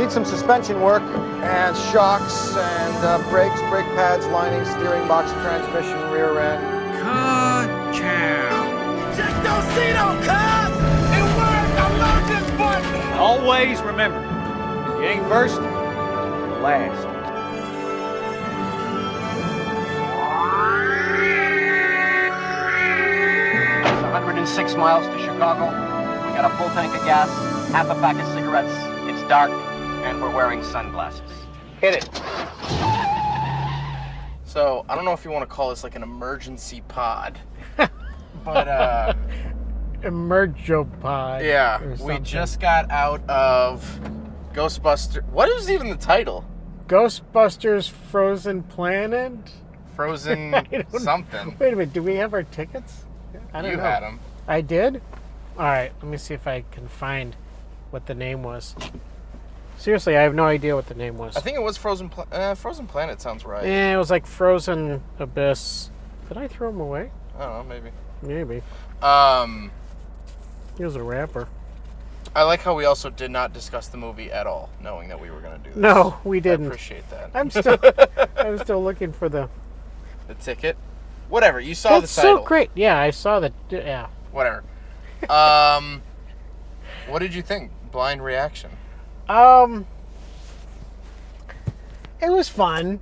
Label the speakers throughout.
Speaker 1: Need some suspension work and shocks and brakes, brake pads, lining, steering box, transmission, rear end.
Speaker 2: Ka-chow.
Speaker 3: Just don't see no cars! It works! I love this button!
Speaker 4: Always remember, if you ain't first, you're last.
Speaker 5: 106 miles to Chicago. We got a full tank of gas, half a pack of cigarettes. It's dark, and we're wearing sunglasses.
Speaker 4: Hit it.
Speaker 6: So, I don't know if you want to call this like an emergency pod, but
Speaker 7: Emergopod.
Speaker 6: yeah,
Speaker 7: or
Speaker 6: we
Speaker 7: something.
Speaker 6: just got out of Ghostbusters. What is even the title?
Speaker 7: Ghostbusters Frozen Planet?
Speaker 6: Frozen
Speaker 7: I don't know.
Speaker 6: something.
Speaker 7: Wait a minute, do we have our tickets? I don't
Speaker 6: You
Speaker 7: know.
Speaker 6: had them.
Speaker 7: I did? Alright, let me see if I can find what the name was. Seriously, I have no idea what the name was.
Speaker 6: I think it was Frozen Planet sounds right.
Speaker 7: Yeah, it was like Frozen Abyss. Did I throw them away?
Speaker 6: I don't know, maybe.
Speaker 7: Maybe. He was a rapper.
Speaker 6: I like how we also did not discuss the movie at all, knowing that we were going to do this.
Speaker 7: No, we didn't.
Speaker 6: I appreciate that.
Speaker 7: I'm still looking for the...
Speaker 6: The ticket? Whatever, you saw
Speaker 7: That's
Speaker 6: the title.
Speaker 7: so great. Yeah, I saw that. Yeah.
Speaker 6: Whatever. What did you think? Blind reaction.
Speaker 7: It was fun.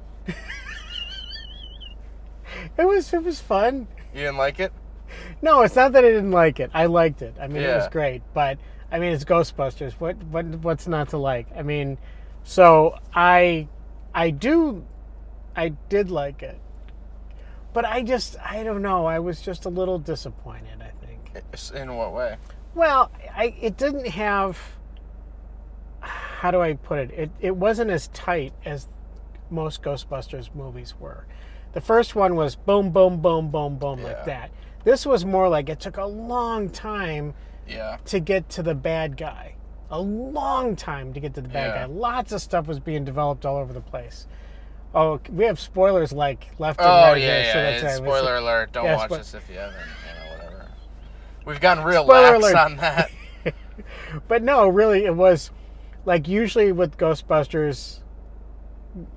Speaker 7: It was fun.
Speaker 6: You didn't like it?
Speaker 7: No, it's not that I didn't like it. I liked it. I mean, it was
Speaker 6: Yeah.
Speaker 7: great. But I mean, it's Ghostbusters. What's not to like? I mean, so I did like it. But I don't know. I was just a little disappointed, I think.
Speaker 6: In what way?
Speaker 7: Well, it didn't have, how do I put it? It wasn't as tight as most Ghostbusters movies were. The first one was boom, boom, boom, boom, boom, like that. This was more like it took a long time to get to the bad guy. A long time to get to the bad guy. Lots of stuff was being developed all over the place. Oh, we have spoilers like left and right here. So that's right.
Speaker 6: Spoiler alert. Don't watch this if you haven't. Whatever. We've gotten real
Speaker 7: Spoiler
Speaker 6: lax
Speaker 7: alert.
Speaker 6: on that.
Speaker 7: But no, really, it was like usually with Ghostbusters,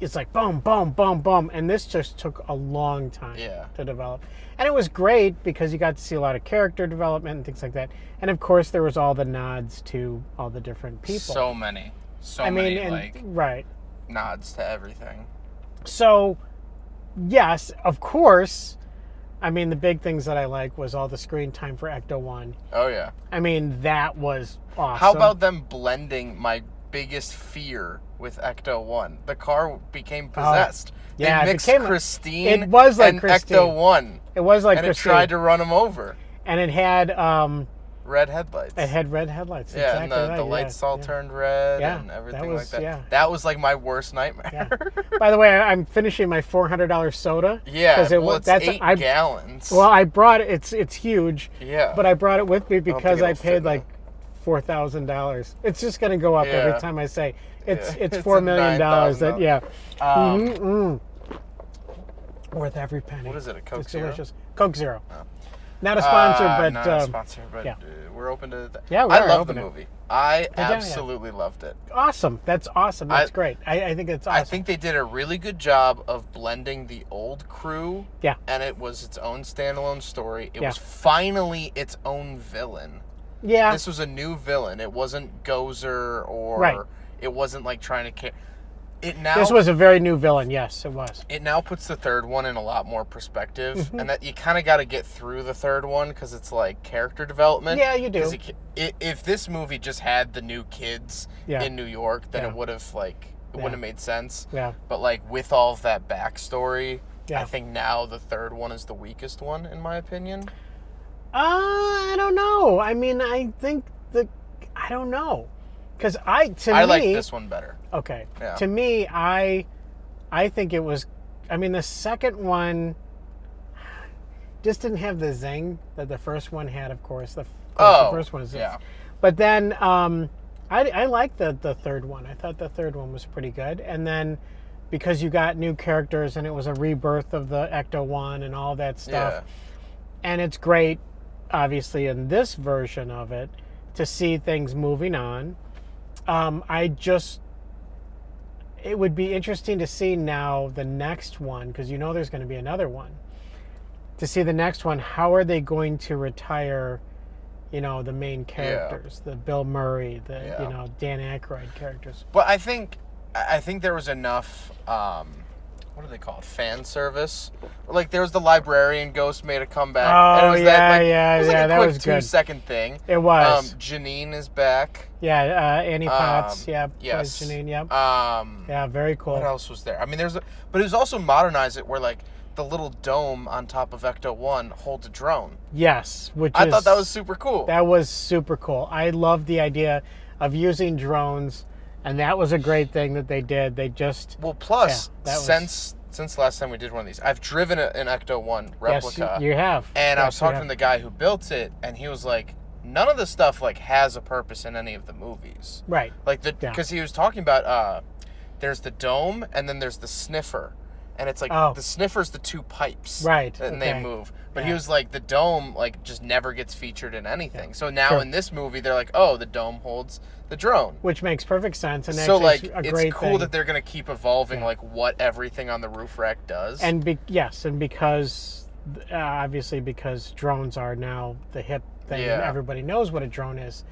Speaker 7: it's like boom, boom, boom, boom. And this just took a long time to develop. And it was great because you got to see a lot of character development and things like that. And of course, there was all the nods to all the different people.
Speaker 6: So many
Speaker 7: right.
Speaker 6: nods to everything.
Speaker 7: So, yes, of course. I mean, the big things that I like was all the screen time for Ecto-1.
Speaker 6: Oh, yeah.
Speaker 7: I mean, that was awesome.
Speaker 6: How about them blending my biggest fear with Ecto-1? The car became possessed.
Speaker 7: Yeah,
Speaker 6: they mixed Christine
Speaker 7: it was like
Speaker 6: and
Speaker 7: Christine.
Speaker 6: Ecto-1.
Speaker 7: It was like
Speaker 6: and
Speaker 7: Christine.
Speaker 6: it tried to run him over.
Speaker 7: And it had...
Speaker 6: red headlights.
Speaker 7: It had red headlights.
Speaker 6: Yeah,
Speaker 7: exactly
Speaker 6: and the lights all turned red and everything like that.
Speaker 7: Yeah.
Speaker 6: That was like my worst nightmare.
Speaker 7: Yeah. By the way, I'm finishing my $400 soda.
Speaker 6: Yeah, it's 8 gallons.
Speaker 7: Well, I brought it. It's huge.
Speaker 6: Yeah.
Speaker 7: But I brought it with me because I paid
Speaker 6: fit
Speaker 7: like $4,000. It's just going to go up every time I say it's
Speaker 6: It's
Speaker 7: $4
Speaker 6: a
Speaker 7: million.
Speaker 6: $9,000.
Speaker 7: Worth every penny.
Speaker 6: What is it? A Coke
Speaker 7: It's
Speaker 6: Zero?
Speaker 7: delicious. Coke Zero. Oh. Not a sponsor, but
Speaker 6: not a sponsor, but
Speaker 7: yeah.
Speaker 6: We're open to that.
Speaker 7: Yeah,
Speaker 6: I love the movie. I
Speaker 7: Yeah.
Speaker 6: absolutely loved it.
Speaker 7: Awesome. That's awesome. That's great. I think it's awesome.
Speaker 6: I think they did a really good job of blending the old crew.
Speaker 7: Yeah.
Speaker 6: And it was its own standalone story. It was finally its own villain.
Speaker 7: Yeah.
Speaker 6: This was a new villain. It wasn't Gozer or it wasn't like trying to
Speaker 7: This was a very new villain. Yes, it was.
Speaker 6: It now puts the third one in a lot more perspective, and that you kind of got to get through the third one because it's like character development.
Speaker 7: Yeah, you do.
Speaker 6: If this movie just had the new kids in New York, then it would have wouldn't have made sense.
Speaker 7: Yeah.
Speaker 6: But like with all of that backstory,
Speaker 7: Yeah.
Speaker 6: I think now the third one is the weakest one in my opinion.
Speaker 7: I don't know. I mean, I think I don't know. Because I
Speaker 6: like this one better.
Speaker 7: Okay.
Speaker 6: Yeah.
Speaker 7: To me, I think it was, I mean, the second one just didn't have the zing that the first one had, of course. The first one is
Speaker 6: yeah.
Speaker 7: But then I liked the third one. I thought the third one was pretty good. And then because you got new characters and it was a rebirth of the Ecto-1 and all that stuff.
Speaker 6: Yeah.
Speaker 7: And it's great, obviously, in this version of it, to see things moving on. I just it would be interesting to see now the next one, because you know there's going to be another one. To see the next one, how are they going to retire, the main characters, the Bill Murray, the Dan Aykroyd characters?
Speaker 6: But I think there was enough. What do they call it? Fan service. Like there was the librarian ghost made a comeback.
Speaker 7: Oh,
Speaker 6: and it was
Speaker 7: yeah,
Speaker 6: it was like a
Speaker 7: that
Speaker 6: quick
Speaker 7: was good.
Speaker 6: 2-second thing.
Speaker 7: It was.
Speaker 6: Janine is back.
Speaker 7: Yeah, Annie Potts. Yeah,
Speaker 6: yes.
Speaker 7: plays Janine. Yep.
Speaker 6: Yeah,
Speaker 7: very cool.
Speaker 6: What else was there? I mean, but it was also modernized it where like the little dome on top of Ecto-1 holds a drone.
Speaker 7: Yes,
Speaker 6: I thought that was super cool.
Speaker 7: That was super cool. I love the idea of using drones, and that was a great thing that they did. They just
Speaker 6: plus since last time we did one of these, I've driven an Ecto-1 replica.
Speaker 7: Yes, you have.
Speaker 6: And I was talking to the guy who built it, and he was like, none of the stuff like has a purpose in any of the movies.
Speaker 7: Right.
Speaker 6: Like because he was talking about there's the dome and then there's the sniffer. And it's like the sniffer's the two pipes.
Speaker 7: Right.
Speaker 6: And they move. But he was like, the dome like just never gets featured in anything. Yeah. So now in this movie they're like, oh, the dome holds the drone.
Speaker 7: Which makes perfect sense. And
Speaker 6: so like
Speaker 7: a great
Speaker 6: it's cool
Speaker 7: thing.
Speaker 6: that they're gonna keep evolving like what everything on the roof rack does.
Speaker 7: And because obviously because drones are now the hip thing and everybody knows what a drone is.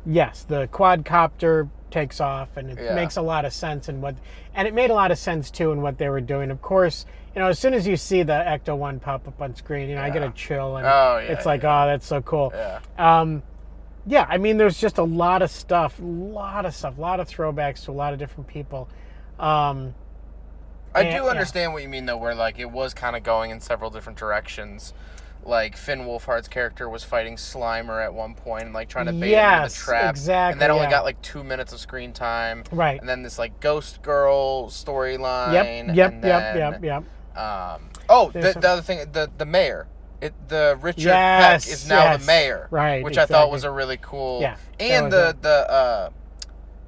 Speaker 7: Yes, the quadcopter takes off, and it makes a lot of sense and it made a lot of sense too in what they were doing. Of course, as soon as you see the Ecto-1 pop up on screen, I get a chill, and it's like, oh, that's so cool.
Speaker 6: Yeah.
Speaker 7: I mean, there's just a lot of stuff, a lot of throwbacks to a lot of different people.
Speaker 6: I do understand what you mean though, where like it was kind of going in several different directions. Like Finn Wolfhard's character was fighting Slimer at one point and like trying to bait him into the trap.
Speaker 7: Exactly.
Speaker 6: And then only got like 2 minutes of screen time.
Speaker 7: Right.
Speaker 6: And then this like Ghost Girl storyline.
Speaker 7: Yep.
Speaker 6: The other thing, the mayor. The Richard Peck is now the mayor.
Speaker 7: Right.
Speaker 6: Which I thought was a really cool.
Speaker 7: Yeah.
Speaker 6: And the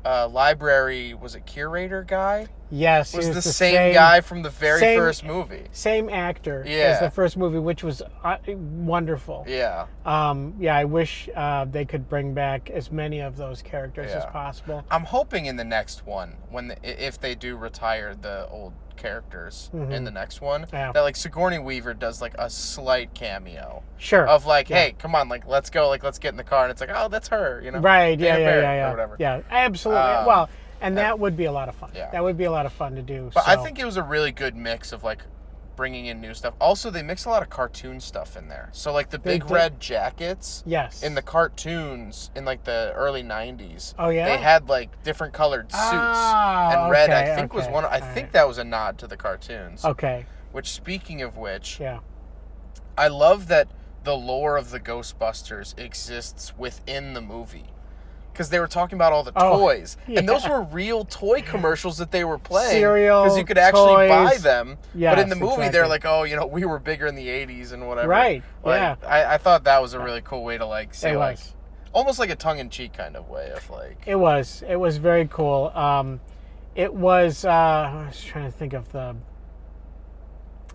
Speaker 6: library, was it curator guy?
Speaker 7: Yes,
Speaker 6: was the same guy from the very first movie.
Speaker 7: Same actor as the first movie, which was wonderful.
Speaker 6: Yeah.
Speaker 7: I wish they could bring back as many of those characters as possible.
Speaker 6: I'm hoping in the next one, if they do retire the old characters in the next one, that like Sigourney Weaver does like a slight cameo.
Speaker 7: Sure.
Speaker 6: Of like, hey, come on, like let's go, like let's get in the car, and it's like, oh, that's her,
Speaker 7: Right.
Speaker 6: Or whatever.
Speaker 7: Yeah, absolutely. And that would be a lot of fun. Yeah. That would be a lot of fun to do.
Speaker 6: But I think it was a really good mix of like bringing in new stuff. Also, they mix a lot of cartoon stuff in there. So like the big red jackets.
Speaker 7: Yes.
Speaker 6: In the cartoons in like the early 90s.
Speaker 7: Oh yeah.
Speaker 6: They had like different colored suits. And red I think was one. I think that was a nod to the cartoons.
Speaker 7: Okay.
Speaker 6: Which, speaking of which,
Speaker 7: yeah,
Speaker 6: I love that the lore of the Ghostbusters exists within the movie. Because they were talking about all the toys. And those were real toy commercials that they were playing.
Speaker 7: Cereal,
Speaker 6: because you could actually buy
Speaker 7: toys.
Speaker 6: them.
Speaker 7: Yes,
Speaker 6: but in the movie, they're like, oh, we were bigger in the 80s and whatever.
Speaker 7: Right,
Speaker 6: like, I thought that was a really cool way to like say, like,
Speaker 7: was.
Speaker 6: Almost like a tongue-in-cheek kind of way of like...
Speaker 7: It was very cool. It was, I was trying to think of the...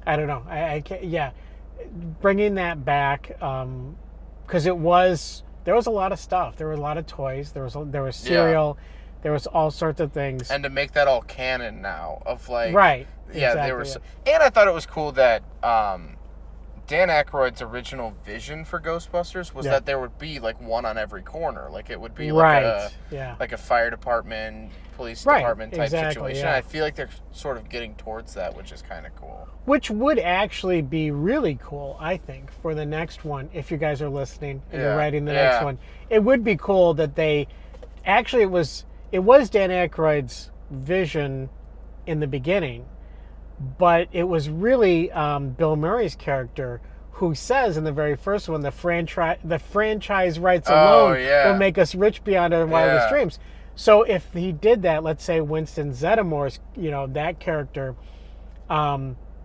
Speaker 7: I don't know. I can't, bringing that back, because it was... There was a lot of stuff. There were a lot of toys. There was cereal. There was all sorts of things.
Speaker 6: And to make that all canon now of like...
Speaker 7: Right.
Speaker 6: Yeah,
Speaker 7: exactly,
Speaker 6: they were... And I thought it was cool that Dan Aykroyd's original vision for Ghostbusters was that there would be like one on every corner. Like it would be like a fire department, police department type situation. I feel like they're sort of getting towards that, which is kind of cool.
Speaker 7: Which would actually be really cool, I think, for the next one. If you guys are listening and you're writing the next one, it would be cool that they actually it was Dan Aykroyd's vision in the beginning. But it was really Bill Murray's character who says in the very first one, the franchise rights alone will make us rich beyond our wildest dreams. So if he did that, let's say Winston Zeddemore, that character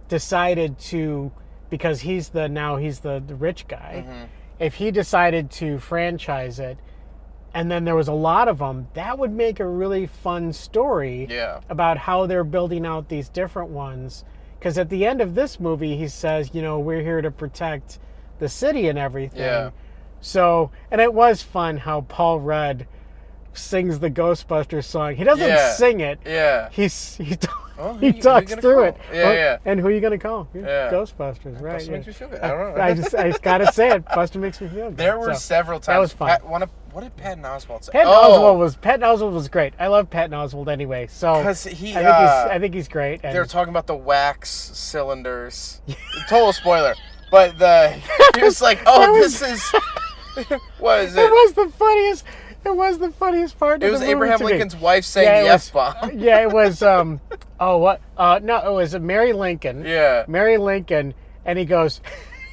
Speaker 7: decided to, because he's the rich guy, if he decided to franchise it, and then there was a lot of them, that would make a really fun story about how they're building out these different ones. Because at the end of this movie, he says, we're here to protect the city and everything. Yeah. So, and it was fun how Paul Rudd sings the Ghostbusters song. He doesn't
Speaker 6: Yeah.
Speaker 7: sing it.
Speaker 6: Yeah.
Speaker 7: He
Speaker 6: Oh,
Speaker 7: he
Speaker 6: who you
Speaker 7: talks
Speaker 6: gonna
Speaker 7: through
Speaker 6: call?
Speaker 7: it.
Speaker 6: Yeah, yeah.
Speaker 7: And who are you gonna call?
Speaker 6: Yeah.
Speaker 7: Ghostbusters, right?
Speaker 6: Buster
Speaker 7: Yeah.
Speaker 6: makes me feel good. I don't know.
Speaker 7: I just gotta say it. Buster makes me feel good.
Speaker 6: There were
Speaker 7: So,
Speaker 6: several times.
Speaker 7: That was fun.
Speaker 6: What did Patton Oswalt say?
Speaker 7: Pat Oswalt was great. I love Patton Oswalt anyway. So
Speaker 6: 'Cause he,
Speaker 7: I think he's great. And
Speaker 6: they were talking about the wax cylinders. Total spoiler. But he was like, "Oh, this is what is it?"
Speaker 7: It was the funniest. It was the funniest part.
Speaker 6: It was
Speaker 7: of the movie
Speaker 6: Abraham
Speaker 7: to me.
Speaker 6: Lincoln's wife saying the F-bomb.
Speaker 7: Yeah, it was. Oh, what? No, it was Mary Lincoln.
Speaker 6: Yeah.
Speaker 7: Mary Lincoln, and he goes,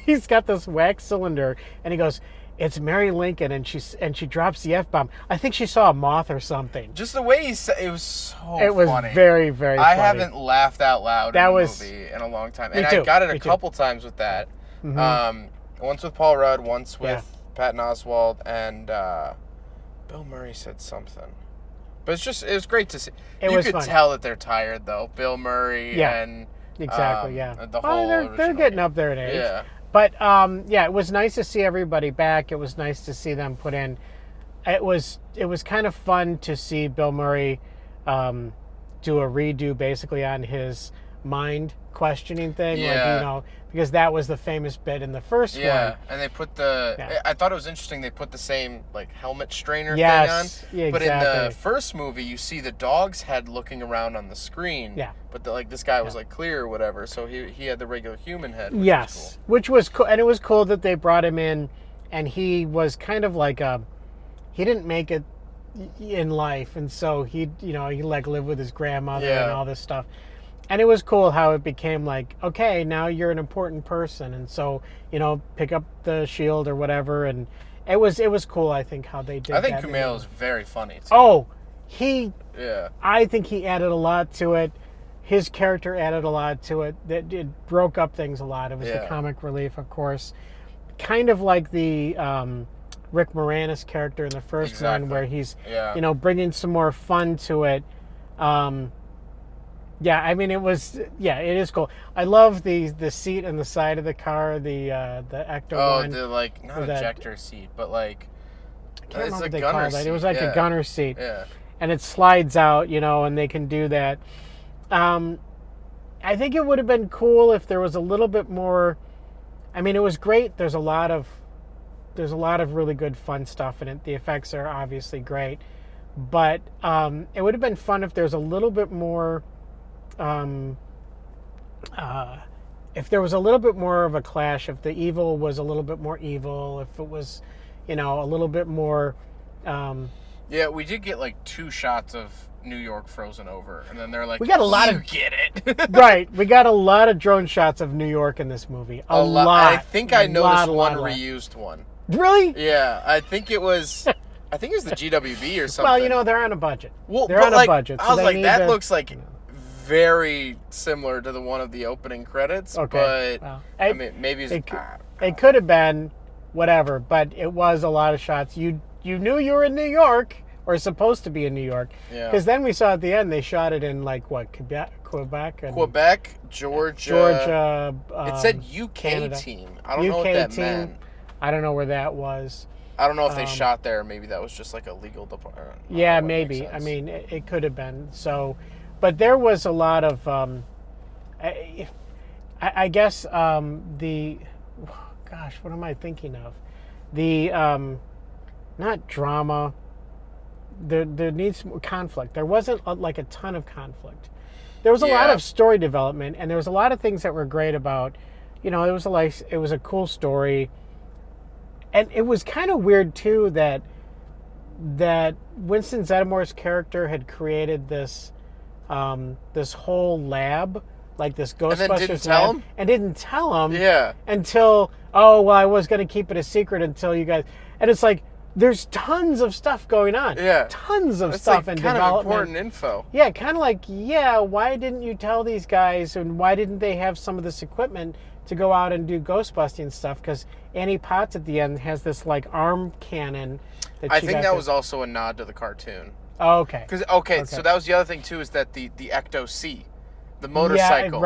Speaker 7: he's got this wax cylinder, and he goes, "It's Mary Lincoln," and she drops the F-bomb. I think she saw a moth or something.
Speaker 6: Just the way he said it was so funny.
Speaker 7: It was very, very funny.
Speaker 6: I haven't laughed out loud in a movie in a long time. And
Speaker 7: too.
Speaker 6: I got it a
Speaker 7: Me too.
Speaker 6: couple times with that.
Speaker 7: Mm-hmm.
Speaker 6: Once with Paul Rudd, once with Patton Oswalt, and Bill Murray said something. But it was great to see. You could
Speaker 7: fun.
Speaker 6: tell that they're tired, though. Bill Murray and...
Speaker 7: Exactly,
Speaker 6: The whole
Speaker 7: they're getting up there in age.
Speaker 6: Yeah.
Speaker 7: But, it was nice to see everybody back. It was nice to see them put in. It was kind of fun to see Bill Murray do a redo, basically, on his mind questioning thing.
Speaker 6: Yeah.
Speaker 7: Like, because that was the famous bit in the first one.
Speaker 6: Yeah, and they put
Speaker 7: Yeah.
Speaker 6: I thought it was interesting, they put the same, like, helmet strainer thing
Speaker 7: Yes.
Speaker 6: on.
Speaker 7: Yeah,
Speaker 6: But in the
Speaker 7: exactly.
Speaker 6: first movie, you see the dog's head looking around on the screen.
Speaker 7: Yeah.
Speaker 6: But, this guy was, like, clear or whatever, so he had the regular human head, which
Speaker 7: Yes,
Speaker 6: was cool.
Speaker 7: which was cool, and it was cool that they brought him in, and he was kind of like he didn't make it in life, and so he like lived with his grandmother and all this stuff, and it was cool how it became like, okay, now you're an important person, and so pick up the shield or whatever, and it was cool. I think how they did.
Speaker 6: I think
Speaker 7: that.
Speaker 6: Kumail is very funny, too.
Speaker 7: Oh,
Speaker 6: Yeah.
Speaker 7: I think he added a lot to it. His character added a lot to it. That it broke up things a lot. It was the comic relief, of course. Kind of like the Rick Moranis character in the first one, where he's bringing some more fun to it. It is cool. I love the seat in the side of the car, the Ecto one.
Speaker 6: Not ejector seat, but like
Speaker 7: I can't remember
Speaker 6: it's
Speaker 7: what
Speaker 6: a
Speaker 7: they
Speaker 6: gunner
Speaker 7: called it.
Speaker 6: seat.
Speaker 7: It was like a gunner seat.
Speaker 6: Yeah.
Speaker 7: And it slides out, and they can do that. I think it would have been cool if there was a little bit more. I mean, it was great. There's a lot of really good fun stuff in it. The effects are obviously great, but it would have been fun if there's a little bit more. If there was a little bit more of a clash, if the evil was a little bit more evil, if it was, a little bit more.
Speaker 6: Yeah, we did get like 2 shots of New York frozen over, and then they're like,
Speaker 7: We got a lot
Speaker 6: you
Speaker 7: of-
Speaker 6: get it.
Speaker 7: Right, we got a lot of drone shots of New York in this movie. A lot.
Speaker 6: I think I noticed one reused one.
Speaker 7: Really?
Speaker 6: Yeah, I think it was the GWB or something.
Speaker 7: Well, they're on a budget.
Speaker 6: Well,
Speaker 7: They're
Speaker 6: but
Speaker 7: on a budget.
Speaker 6: I was
Speaker 7: they
Speaker 6: like,
Speaker 7: need
Speaker 6: that
Speaker 7: to-
Speaker 6: looks like very similar to the one of the opening credits.
Speaker 7: Okay.
Speaker 6: But
Speaker 7: Well,
Speaker 6: I mean, maybe
Speaker 7: it could have been whatever, but it was a lot of shots. You knew you were in New York, or supposed to be in New York.
Speaker 6: Yeah.
Speaker 7: Because then we saw at the end they shot it in like what, Quebec, and
Speaker 6: Georgia. It said UK
Speaker 7: Canada.
Speaker 6: team. I don't know what that
Speaker 7: team.
Speaker 6: meant.
Speaker 7: I don't know where that was.
Speaker 6: I don't know if they shot there. Maybe that was just like a legal department.
Speaker 7: Yeah, maybe. I mean, it could have been. So, but there was a lot of, I guess, gosh, what am I thinking of? The, not drama. There needs more conflict. There wasn't like a ton of conflict. There was a lot of story development, and there was a lot of things that were great about, it was a cool story. And it was kind of weird too that Winston Zeddemor's character had created this this whole lab, like this Ghostbusters lab, and didn't tell him until I was going to keep it a secret until you guys. And it's like there's tons of stuff going on, tons of stuff and
Speaker 6: kind
Speaker 7: development.
Speaker 6: of important info.
Speaker 7: Yeah, kind of like why didn't you tell these guys, and why didn't they have some of this equipment to go out and do Ghostbusting stuff? Because Annie Potts at the end has this like arm cannon.
Speaker 6: I think that was also a nod to the cartoon.
Speaker 7: Oh, okay.
Speaker 6: Because so that was the other thing too, is that the Ecto C, the motorcycle,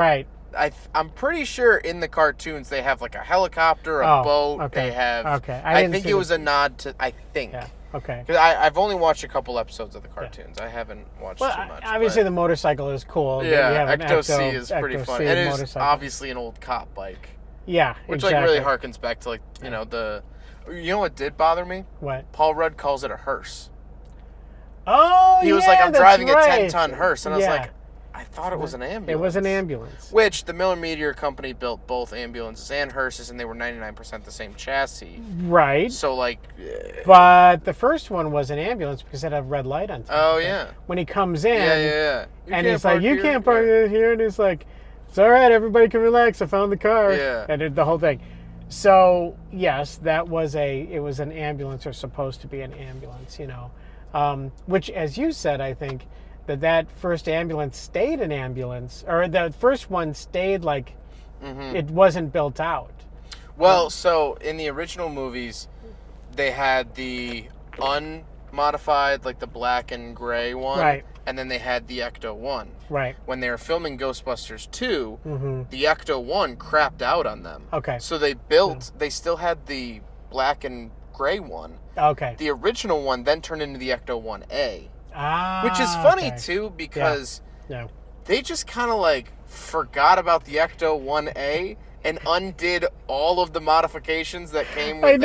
Speaker 6: I'm pretty sure in the cartoons they have like a helicopter, a boat.
Speaker 7: Okay.
Speaker 6: They have.
Speaker 7: Okay.
Speaker 6: I think it was a nod to. I think.
Speaker 7: Yeah. Okay.
Speaker 6: Because I've only watched a couple episodes of the cartoons. I haven't watched too much.
Speaker 7: Obviously, the motorcycle is cool.
Speaker 6: Yeah, Ecto C is pretty
Speaker 7: Ecto
Speaker 6: fun.
Speaker 7: C
Speaker 6: It is
Speaker 7: motorcycle.
Speaker 6: obviously an old cop bike.
Speaker 7: Yeah,
Speaker 6: Which
Speaker 7: exactly.
Speaker 6: like really harkens back to like you know what did bother me?
Speaker 7: What?
Speaker 6: Paul Rudd calls it a hearse.
Speaker 7: Oh,
Speaker 6: He was like, I'm driving a 10-ton hearse, and I was like, I thought it was an ambulance.
Speaker 7: It was an ambulance.
Speaker 6: Which the Miller Meteor Company built both ambulances and hearses, and they were 99% the same chassis.
Speaker 7: Right.
Speaker 6: So like,
Speaker 7: but the first one was an ambulance because it had a red light on top.
Speaker 6: Oh
Speaker 7: of it.
Speaker 6: yeah.
Speaker 7: When he comes in,
Speaker 6: Yeah.
Speaker 7: And he's like, you can't park here, and he's like, it's all right, everybody can relax. I found the car.
Speaker 6: Yeah.
Speaker 7: And the whole thing. So yes, it was an ambulance, or supposed to be an ambulance, which, as you said, I think that first ambulance stayed an ambulance, or the first one stayed like it wasn't built out.
Speaker 6: Well, so in the original movies, they had the unmodified, like the black and gray one,
Speaker 7: Right.
Speaker 6: And then they had the Ecto 1.
Speaker 7: Right.
Speaker 6: When they were filming Ghostbusters 2, the Ecto 1 crapped out on them.
Speaker 7: Okay.
Speaker 6: So they still had the black and gray one.
Speaker 7: Okay.
Speaker 6: The original one then turned into the Ecto 1A.
Speaker 7: Ah.
Speaker 6: Which is funny,
Speaker 7: okay.
Speaker 6: too, because
Speaker 7: Yeah.
Speaker 6: they just kind of like forgot about the Ecto 1A and undid all of the modifications that came with
Speaker 7: I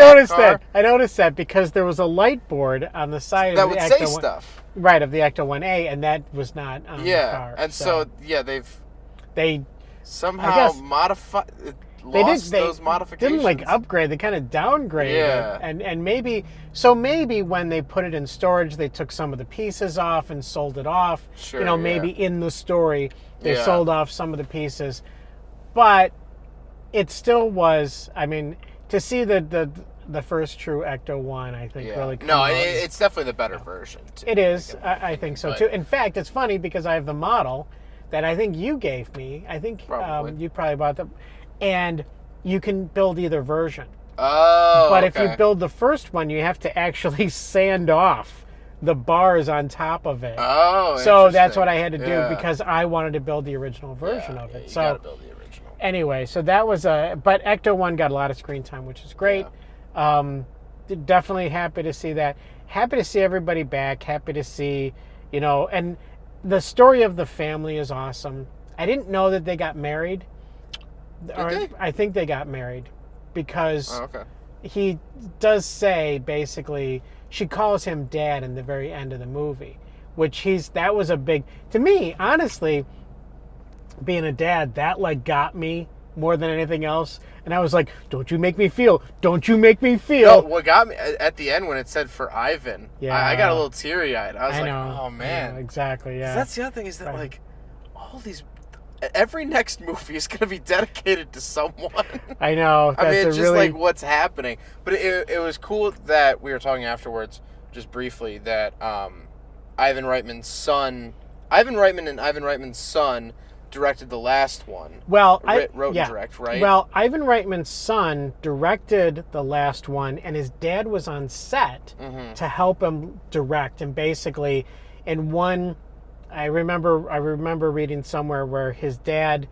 Speaker 7: noticed that because there was a light board on the side
Speaker 6: that
Speaker 7: of the
Speaker 6: would
Speaker 7: Ecto
Speaker 6: say
Speaker 7: 1,
Speaker 6: stuff.
Speaker 7: Right, of the Ecto 1A, and that was not on the car.
Speaker 6: And so they somehow modified. Those modifications.
Speaker 7: Didn't like upgrade. They kind of downgraded it. And maybe when they put it in storage, they took some of the pieces off and sold it off.
Speaker 6: Sure.
Speaker 7: Maybe in the story they sold off some of the pieces, but it still was. I mean, to see the first true Ecto 1, I think really.
Speaker 6: It's definitely the better version. Too.
Speaker 7: It is. I think so too. In fact, it's funny because I have the model that I think you gave me. I think you probably bought them. And you can build either version.
Speaker 6: Oh,
Speaker 7: but if you build the first one, you have to actually sand off the bars on top of it.
Speaker 6: Oh,
Speaker 7: so that's what I had to do because I wanted to build the original version of it.
Speaker 6: You
Speaker 7: So
Speaker 6: gotta build the original.
Speaker 7: Anyway, so that was but Ecto 1 got a lot of screen time, which is great. Yeah. Definitely happy to see that. Happy to see everybody back. Happy to see, and the story of the family is awesome. I didn't know that they got married. I think they got married because he does say basically she calls him dad in the very end of the movie, which that was a big, to me, honestly, being a dad, that like got me more than anything else. And I was like, don't you make me feel. No,
Speaker 6: what got me at the end when it said for Ivan, I got a little teary-eyed. I was oh man.
Speaker 7: Yeah, exactly, yeah.
Speaker 6: That's the other thing is that like all these, every next movie is going to be dedicated to someone.
Speaker 7: I know.
Speaker 6: I mean, it's just like what's happening. But it was cool that we were talking afterwards, just briefly, that Ivan Reitman's son directed the last one.
Speaker 7: Well,
Speaker 6: wrote and direct, right?
Speaker 7: Well, Ivan Reitman's son directed the last one, and his dad was on set to help him direct. And basically, in one, I remember reading somewhere where his dad,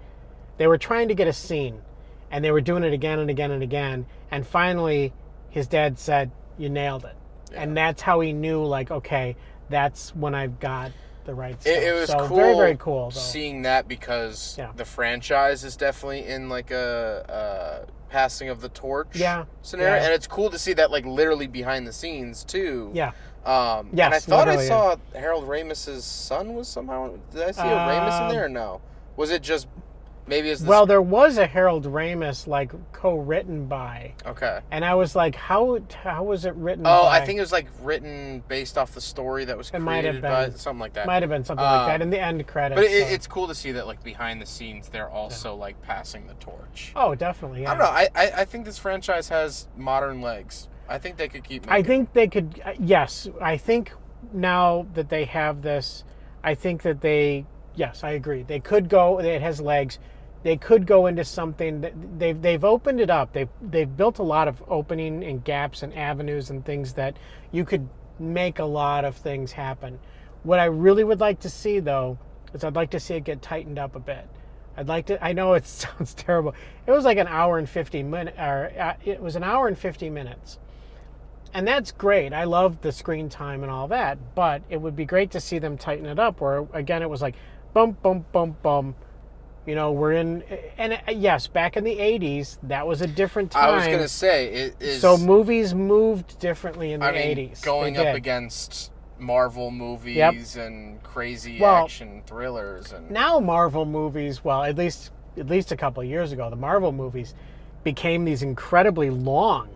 Speaker 7: they were trying to get a scene, and they were doing it again and again and again, and finally, his dad said, "You nailed it," and that's how he knew, like, okay, that's when I've got the right stuff.
Speaker 6: It was cool,
Speaker 7: very, very cool, though.
Speaker 6: Seeing that because the franchise is definitely in like a passing of the torch scenario, and it's cool to see that like literally behind the scenes too.
Speaker 7: Yeah.
Speaker 6: And I thought I saw Harold Ramis's son was somehow. Did I see a Ramis in there or no? Was it just maybe as
Speaker 7: well? There was a Harold Ramis like co-written by.
Speaker 6: Okay.
Speaker 7: And I was like, how was it written?
Speaker 6: Oh,
Speaker 7: by?
Speaker 6: I think it was like written based off the story that was created by something like that.
Speaker 7: Might have been something like that in the end credits.
Speaker 6: But it's cool to see that like behind the scenes they're also like passing the torch.
Speaker 7: Oh, definitely. Yeah.
Speaker 6: I don't know. I think this franchise has modern legs. I think they could keep making.
Speaker 7: I think they could. Yes, I think now that they have this, I think that yes, I agree. They could go. It has legs. They could go into something that they've opened it up. They've built a lot of opening and gaps and avenues and things that you could make a lot of things happen. What I really would like to see though is I'd like to see it get tightened up a bit. I'd like to. I know it sounds terrible. It was like an hour and 50 minutes, it was an hour and 50 minutes, and that's great. I love the screen time and all that, but it would be great to see them tighten it up. Where again, it was like, boom, boom, boom, boom. You know, we're in, and yes, back in the 80s, that was a different time.
Speaker 6: I was gonna say it is.
Speaker 7: So movies moved differently in the 80s.
Speaker 6: Going up against Marvel movies and crazy action thrillers, and
Speaker 7: now Marvel movies, well, at least a couple of years ago, the Marvel movies became these incredibly long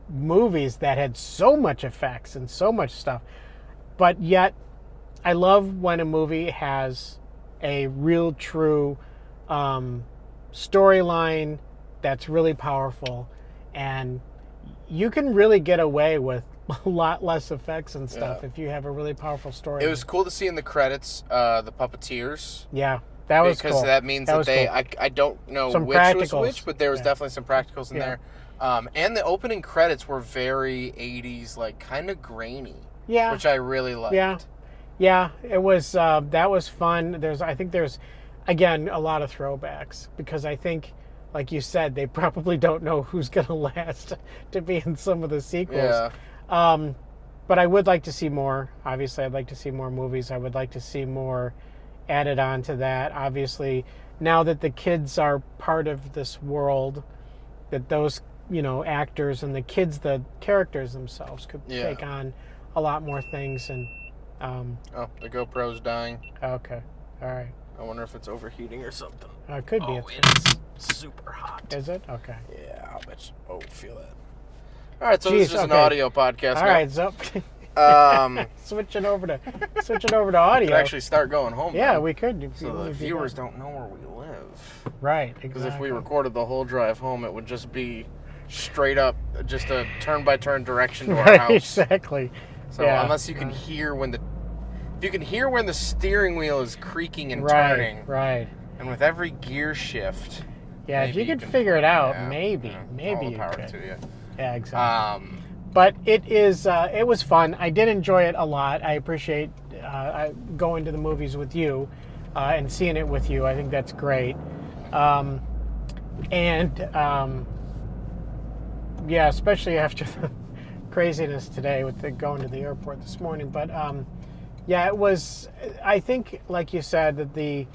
Speaker 7: movies that had so much effects and so much stuff. But yet, I love when a movie has a real, true storyline that's really powerful, and you can really get away with a lot less effects and stuff if you have a really powerful story.
Speaker 6: It was cool to see in the credits the puppeteers.
Speaker 7: Yeah, that was cool.
Speaker 6: Because that means that they, cool. I don't know
Speaker 7: some
Speaker 6: which
Speaker 7: practicals.
Speaker 6: Was which, but there was definitely some practicals in there. And the opening credits were very 80s, like kind of grainy. Yeah. Which I really liked.
Speaker 7: Yeah, it was, that was fun. I think there's, again, a lot of throwbacks, because I think, like you said, they probably don't know who's going to last to be in some of the sequels. Yeah. But I would like to see more. Obviously, I'd like to see more movies. I would like to see more added on to that. Obviously, now that the kids are part of this world, that those, actors and the kids, the characters themselves could take on a lot more things. And
Speaker 6: the GoPro's dying.
Speaker 7: Okay. All right.
Speaker 6: I wonder if it's overheating or something.
Speaker 7: It could be.
Speaker 6: It's super hot.
Speaker 7: Is it? Okay.
Speaker 6: Yeah, I'll bet you. Feel that. All right, so this is just an audio podcast
Speaker 7: All
Speaker 6: now.
Speaker 7: right, so switching over to audio.
Speaker 6: We could actually start going home.
Speaker 7: Yeah,
Speaker 6: then.
Speaker 7: we could.
Speaker 6: So the viewers don't know where we live.
Speaker 7: Right, exactly.
Speaker 6: Because if we recorded the whole drive home, it would just be straight up, just a turn-by-turn direction to our house.
Speaker 7: Exactly.
Speaker 6: So unless you can hear when the steering wheel is creaking and turning.
Speaker 7: Right.
Speaker 6: And with every gear shift.
Speaker 7: Yeah, if you could figure it out, maybe
Speaker 6: all the power
Speaker 7: could.
Speaker 6: to you.
Speaker 7: Yeah, exactly. But it was fun. I did enjoy it a lot. I appreciate going to the movies with you and seeing it with you. I think that's great. Especially after the craziness today with going to the airport this morning. But it was. I think, like you said, that the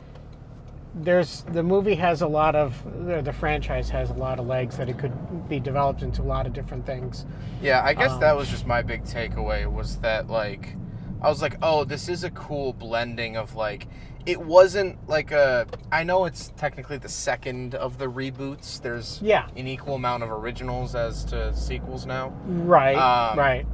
Speaker 7: movie has a lot of, the franchise has a lot of legs, that it could be developed into a lot of different things.
Speaker 6: Yeah, I guess that was just my big takeaway, was that, like, I was like, oh, this is a cool blending of, like, it wasn't like I know it's technically the second of the reboots. There's an equal amount of originals as to sequels now.
Speaker 7: Right, right.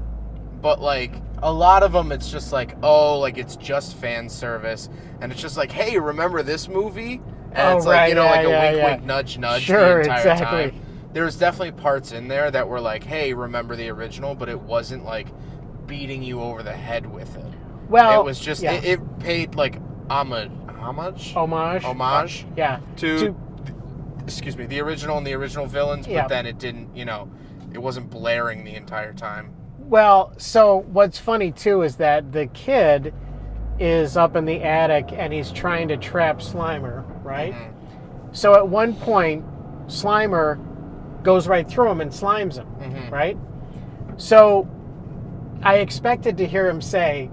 Speaker 6: But, like, a lot of them, it's just like, oh, like, it's just fan service. And it's just like, hey, remember this movie? And it's like, like a wink, nudge, nudge the entire time. There's definitely parts in there that were like, hey, remember the original? But it wasn't, like, beating you over the head with it.
Speaker 7: Well,
Speaker 6: it was just, it paid, like, homage?
Speaker 7: Yeah.
Speaker 6: To the original and the original villains, but then it didn't, it wasn't blaring the entire time.
Speaker 7: Well, so what's funny, too, is that the kid is up in the attic and he's trying to trap Slimer, right? Mm-hmm. So at one point, Slimer goes right through him and slimes him, right? So I expected to hear him say,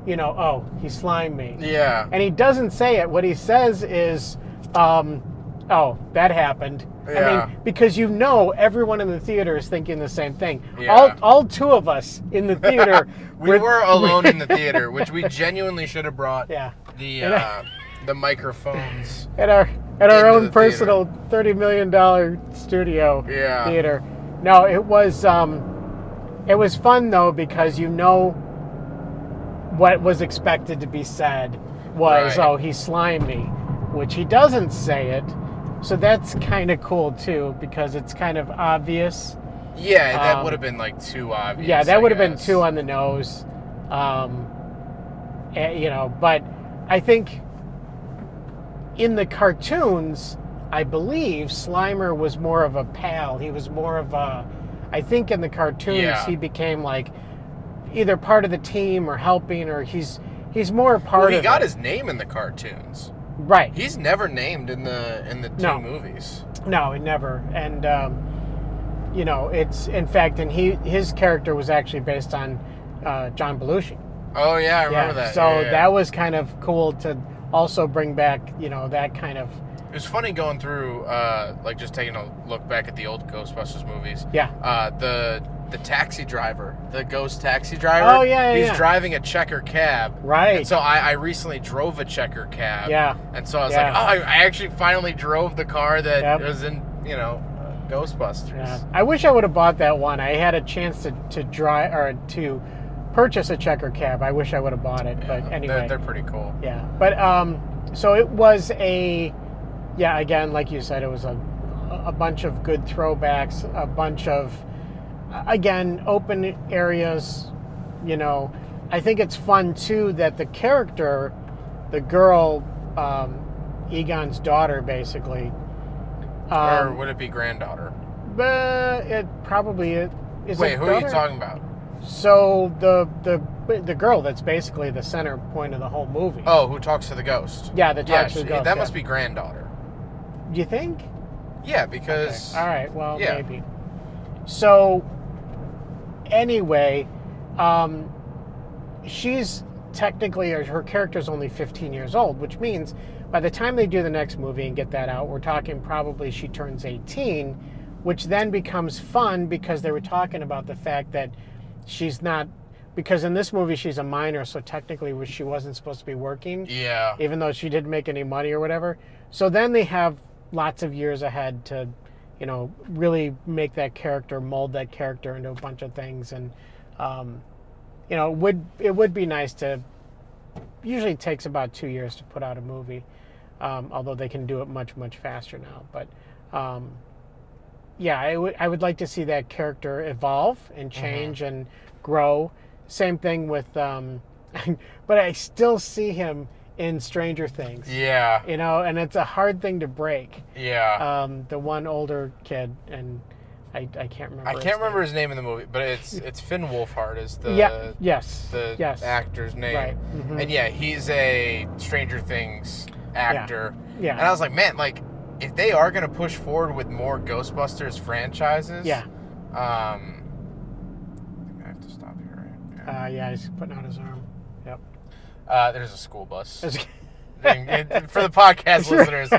Speaker 7: oh, he slimed me.
Speaker 6: Yeah.
Speaker 7: And he doesn't say it. What he says is, oh, that happened.
Speaker 6: Yeah.
Speaker 7: I mean, because everyone in the theater is thinking the same thing. Yeah. All two of us in the theater.
Speaker 6: we were alone in the theater, which we genuinely should have brought the microphones
Speaker 7: at our own personal $30 million studio theater. No, it was fun though, because what was expected to be said was, oh, he slimed me, which he doesn't say it. So that's kind of cool, too, because it's kind of obvious.
Speaker 6: Yeah, that would have been, like, too obvious.
Speaker 7: Yeah, that would have been too on the nose. But I think in the cartoons, I believe Slimer was more of a pal. He was more of a... I think in the cartoons, he became, like, either part of the team or helping, or he's more a part of it.
Speaker 6: Well, he got his name in the cartoons.
Speaker 7: Right.
Speaker 6: He's never named in the two movies.
Speaker 7: No, he never. And it's in fact, and his character was actually based on John Belushi.
Speaker 6: Oh yeah, I remember that.
Speaker 7: So that was kind of cool to also bring back, that kind of.
Speaker 6: It was funny going through, just taking a look back at the old Ghostbusters movies.
Speaker 7: Yeah.
Speaker 6: The taxi driver, the ghost taxi driver.
Speaker 7: Oh yeah,
Speaker 6: he's driving a checker cab.
Speaker 7: Right.
Speaker 6: And so I recently drove a checker cab.
Speaker 7: Yeah.
Speaker 6: And so I was like, I actually finally drove the car that was in, Ghostbusters.
Speaker 7: Yeah. I wish I would have bought that one. I had a chance to drive or to purchase a checker cab. I wish I would have bought it, but anyway.
Speaker 6: They're pretty cool.
Speaker 7: Yeah. But so it was again, like you said, it was a bunch of good throwbacks, a bunch of, again, open areas. I think it's fun too that the character, the girl, Egon's daughter, basically.
Speaker 6: Or would it be granddaughter?
Speaker 7: It probably is.
Speaker 6: Wait, who are you talking about?
Speaker 7: So the girl that's basically the center point of the whole movie.
Speaker 6: Oh, who talks to the ghost?
Speaker 7: Yeah, that talks to the ghost.
Speaker 6: That must be granddaughter.
Speaker 7: Do you think?
Speaker 6: Yeah, because...
Speaker 7: Okay. All right, well, maybe. So, anyway, she's technically, or her character's only 15 years old, which means by the time they do the next movie and get that out, we're talking probably she turns 18, which then becomes fun because they were talking about the fact that she's not... Because in this movie, she's a minor, so technically she wasn't supposed to be working.
Speaker 6: Yeah.
Speaker 7: Even though she didn't make any money or whatever. So then they have lots of years ahead to, really make that character, mold that character into a bunch of things. And, it would be nice to... Usually it takes about 2 years to put out a movie, although they can do it much, much faster now. But, I would like to see that character evolve and change and grow. Same thing with, but I still see him in Stranger Things.
Speaker 6: Yeah.
Speaker 7: And it's a hard thing to break.
Speaker 6: Yeah.
Speaker 7: The one older kid, and I can't remember.
Speaker 6: I can't remember his name in the movie, but it's Finn Wolfhard is the actor's name.
Speaker 7: Right. Mm-hmm.
Speaker 6: And he's a Stranger Things actor.
Speaker 7: Yeah.
Speaker 6: And I was like, man, if they are going to push forward with more Ghostbusters franchises, I have to stop here, right?
Speaker 7: He's putting out his arm. Yep.
Speaker 6: There's a school bus. For the podcast listeners,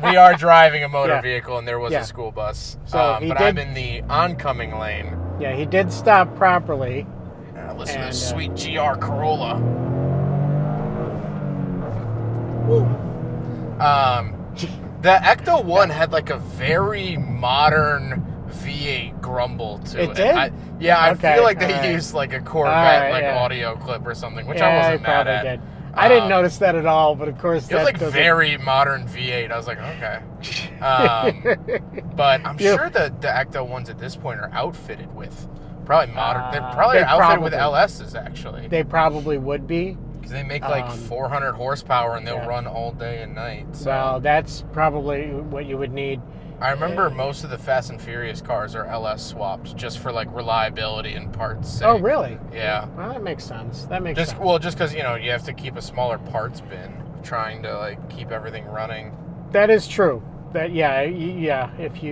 Speaker 6: we are driving a motor vehicle, and there was a school bus.
Speaker 7: So
Speaker 6: I'm in the oncoming lane.
Speaker 7: Yeah, he did stop properly.
Speaker 6: Listen to this sweet GR Corolla. The Ecto 1 had a very modern V8 grumble to it.
Speaker 7: It did?
Speaker 6: I feel like they used a Corvette audio clip or something, which I wasn't mad at.
Speaker 7: Did. I didn't notice that at all, but of course
Speaker 6: it was very modern V8. I was like, okay. But I'm sure that the Ecto ones at this point are outfitted with probably modern. They're probably outfitted with LSs actually.
Speaker 7: They probably would be.
Speaker 6: Because they make 400 horsepower and they'll run all day and night. So.
Speaker 7: Well, that's probably what you would need.
Speaker 6: I remember most of the Fast and Furious cars are LS swapped just for reliability and parts sake.
Speaker 7: Oh, really?
Speaker 6: Yeah.
Speaker 7: Well, that makes sense. Sense.
Speaker 6: Well, just because you have to keep a smaller parts bin, trying to keep everything running.
Speaker 7: That is true. That if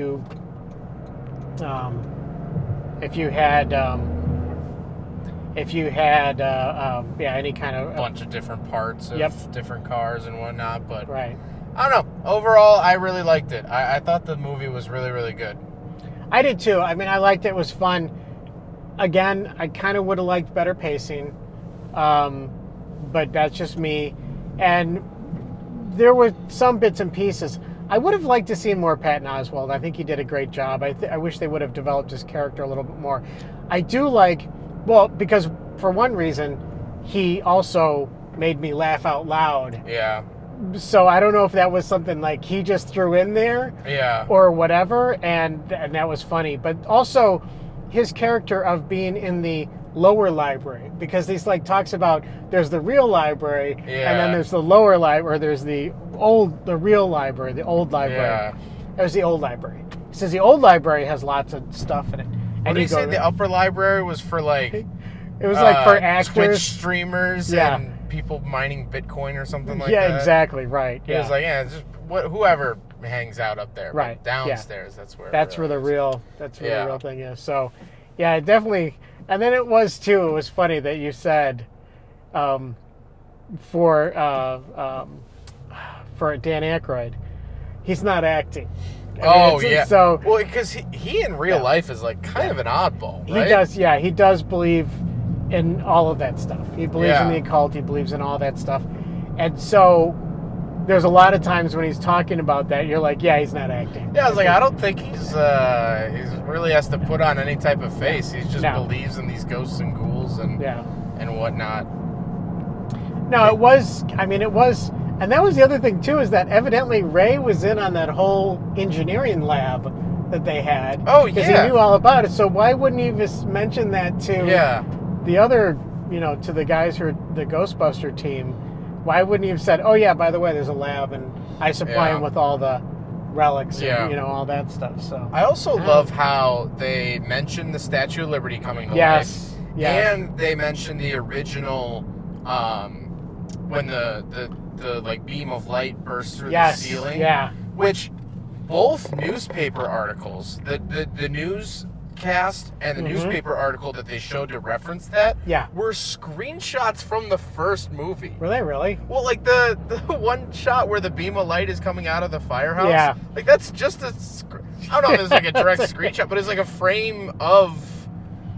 Speaker 7: you had any kind of
Speaker 6: bunch of different parts of different cars and whatnot, but
Speaker 7: right.
Speaker 6: I don't know. Overall, I really liked it. I thought the movie was really, really good.
Speaker 7: I did too. I mean, I liked it. It was fun. Again, I kind of would have liked better pacing, but that's just me. And there were some bits and pieces. I would have liked to see more Patton Oswalt. I think he did a great job. I wish they would have developed his character a little bit more. I do because for one reason, he also made me laugh out loud.
Speaker 6: Yeah.
Speaker 7: So I don't know if that was something he just threw in there, or whatever, and that was funny. But also, his character of being in the lower library, because he's talks about there's the real library, and then there's the lower library, or there's the real library, the old library.
Speaker 6: Yeah.
Speaker 7: There's the old library. He says the old library has lots of stuff in it.
Speaker 6: And the upper library was for
Speaker 7: it was for actors,
Speaker 6: Twitch streamers, and people mining Bitcoin or something like that.
Speaker 7: Yeah, exactly, right.
Speaker 6: He was like, yeah, it's just whoever hangs out up there.
Speaker 7: Right.
Speaker 6: But downstairs, that's where
Speaker 7: the real thing is. So, yeah, definitely. And then it was funny that you said for Dan Aykroyd, he's not acting.
Speaker 6: So, well, because he in real life is like kind of an oddball, right?
Speaker 7: He does believe in all of that stuff. He believes in the occult. He believes in all that stuff. And so there's a lot of times when he's talking about that, you're like, yeah, he's not acting.
Speaker 6: Yeah, I was like, I don't think he's really has to put on any type of face. He just believes in these ghosts and ghouls and whatnot.
Speaker 7: No, it was, and that was the other thing too, is that evidently Ray was in on that whole engineering lab that they had.
Speaker 6: Oh, yeah.
Speaker 7: Because he knew all about it. So why wouldn't he just mention that to the other, to the guys who are the Ghostbuster team? Why wouldn't he have said, oh yeah, by the way, there's a lab and I supply him with all the relics and, all that stuff. So
Speaker 6: I also love how they mentioned the Statue of Liberty coming to life.
Speaker 7: Yes.
Speaker 6: And they mentioned the original, when the like beam of light bursts through the ceiling. Yeah. Which both newspaper articles, the newscast and the newspaper article that they showed to reference that were screenshots from the first movie.
Speaker 7: Were they really?
Speaker 6: Well, like the one shot where the beam of light is coming out of the firehouse. Yeah. Like that's just I don't know if it's like a direct screenshot, but it's like a frame of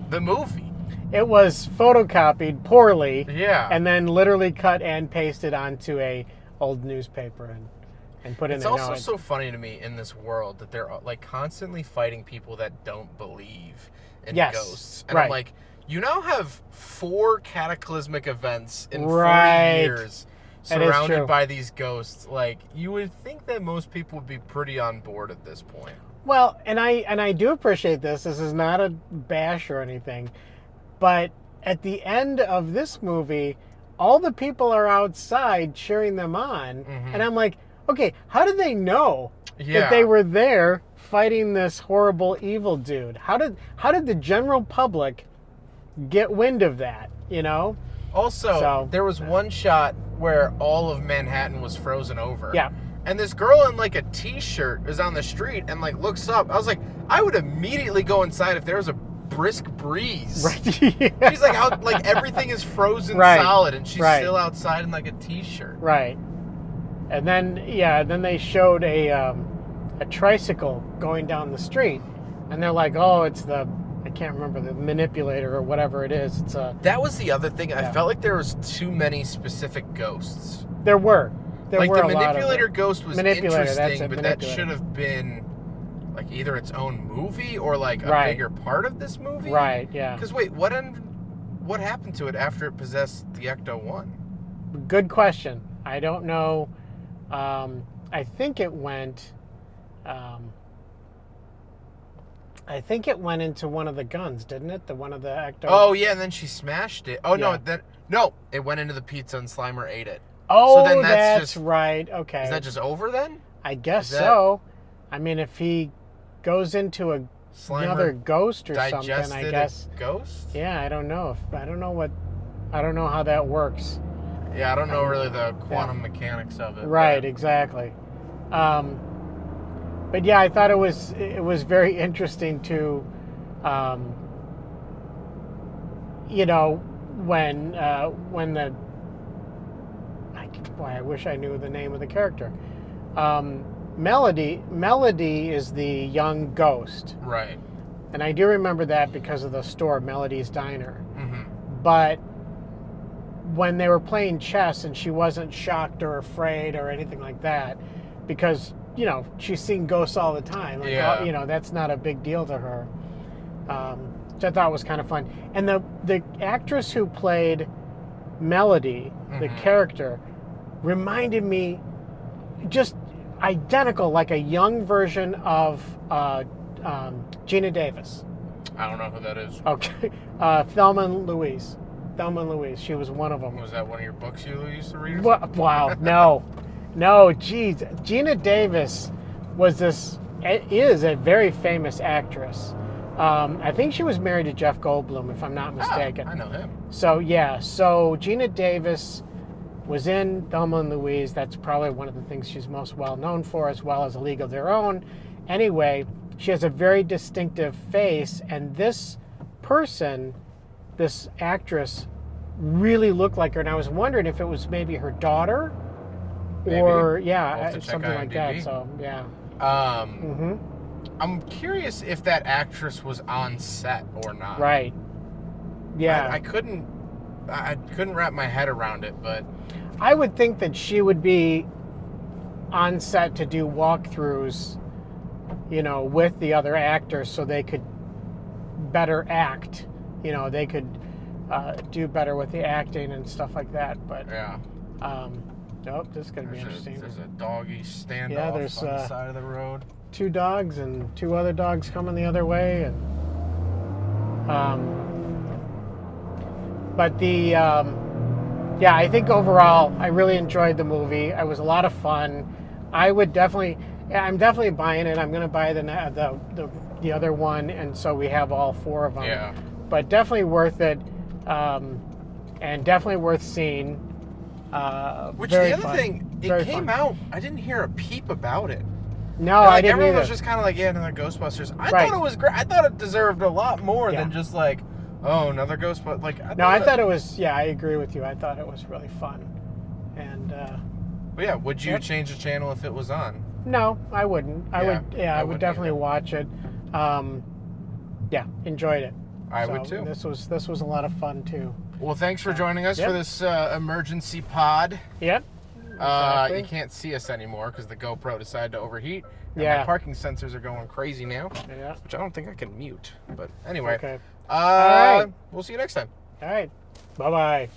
Speaker 6: the movie.
Speaker 7: It was photocopied poorly, and then literally cut and pasted onto a old newspaper and put in there.
Speaker 6: It's also so funny to me in this world that they're like constantly fighting people that don't believe in ghosts. And I'm like, you now have 4 cataclysmic events in 40 years surrounded by these ghosts. Like, you would think that most people would be pretty on board at this point.
Speaker 7: Well, and I do appreciate this. This is not a bash or anything. But at the end of this movie, all the people are outside cheering them on. And I'm like, okay, how did they know that they were there fighting this horrible evil dude? How did the general public get wind of that,
Speaker 6: Also, there was one shot where all of Manhattan was frozen over.
Speaker 7: Yeah.
Speaker 6: And this girl in like a t-shirt is on the street and like looks up. I was like, I would immediately go inside if there was a brisk breeze. Right. Yeah. She's like, how like everything is frozen solid, and she's still outside in like a t-shirt.
Speaker 7: Right. And then they showed a tricycle going down the street, and they're like, oh, it's I can't remember, the manipulator or whatever it is.
Speaker 6: That was the other thing. I felt like there was too many specific ghosts.
Speaker 7: There were.
Speaker 6: The manipulator ghost was interesting, but that should have been like either its own movie or like a bigger part of this movie.
Speaker 7: Right, yeah.
Speaker 6: Because wait, what happened to it after it possessed the Ecto-1?
Speaker 7: Good question. I don't know. I think it went into one of the guns, didn't it? One of the Ecto.
Speaker 6: Oh yeah, and then she smashed it. Oh no, it went into the pizza and Slimer ate it.
Speaker 7: Oh, so then that's right. Okay.
Speaker 6: Is that just over then?
Speaker 7: I guess so. I mean, if he goes into another ghost or something, I guess.
Speaker 6: Ghost?
Speaker 7: Yeah, I don't know. I don't know how that works.
Speaker 6: Yeah, I don't know really the quantum mechanics of it.
Speaker 7: Right, exactly. But yeah, I thought it was very interesting to, when the, I wish I knew the name of the character. Melody is the young ghost.
Speaker 6: Right.
Speaker 7: And I do remember that because of the store, Melody's Diner. But when they were playing chess and she wasn't shocked or afraid or anything like that, because, she's seen ghosts all the time. Like, that's not a big deal to her. Which I thought was kind of fun. And the actress who played Melody, the character, reminded me just identical, like a young version of Gina Davis.
Speaker 6: I don't know who that is.
Speaker 7: Okay. Thelma and Louise. She was one of them.
Speaker 6: Was that one of your books you used to read?
Speaker 7: Wow. No, geez. Gina Davis is a very famous actress. I think she was married to Jeff Goldblum, if I'm not mistaken.
Speaker 6: I know him.
Speaker 7: So Gina Davis was in Thelma and Louise. That's probably one of the things she's most well known for, as well as A League of Their Own. Anyway, she has a very distinctive face, and this person, this actress, really looked like her. And I was wondering if it was maybe her daughter, or something like that. So yeah.
Speaker 6: I'm curious if that actress was on set or not.
Speaker 7: Right. Yeah.
Speaker 6: I couldn't wrap my head around it, but
Speaker 7: I would think that she would be on set to do walkthroughs, with the other actors, so they could better act. They could do better with the acting and stuff like that. But
Speaker 6: yeah.
Speaker 7: Nope, this is gonna be interesting.
Speaker 6: There's a doggy standoff on the side of the road.
Speaker 7: 2 dogs and 2 other dogs coming the other way, and but the I think overall I really enjoyed the movie. It was a lot of fun. I'm definitely buying it. I'm gonna buy the other one, and so we have all 4 of them.
Speaker 6: Yeah.
Speaker 7: But definitely worth it, and definitely worth seeing.
Speaker 6: Which the other thing, it came out. I didn't hear a peep about it.
Speaker 7: No, I didn't
Speaker 6: everyone
Speaker 7: either.
Speaker 6: was just kind of like, yeah, another Ghostbusters. I thought it was great. I thought it deserved a lot more than just like, oh, another Ghostbusters. Like,
Speaker 7: I thought it was. Yeah, I agree with you. I thought it was really fun, and.
Speaker 6: But yeah, would you change the channel if it was on?
Speaker 7: No, I wouldn't. I would definitely watch it. Enjoyed it.
Speaker 6: I would too.
Speaker 7: This was a lot of fun too.
Speaker 6: Well, thanks for joining us for this emergency pod.
Speaker 7: Yep. Exactly.
Speaker 6: You can't see us anymore because the GoPro decided to overheat. And my parking sensors are going crazy now.
Speaker 7: Yeah.
Speaker 6: Which I don't think I can mute. But anyway.
Speaker 7: Okay.
Speaker 6: All right. We'll see you next time.
Speaker 7: All right. Bye-bye.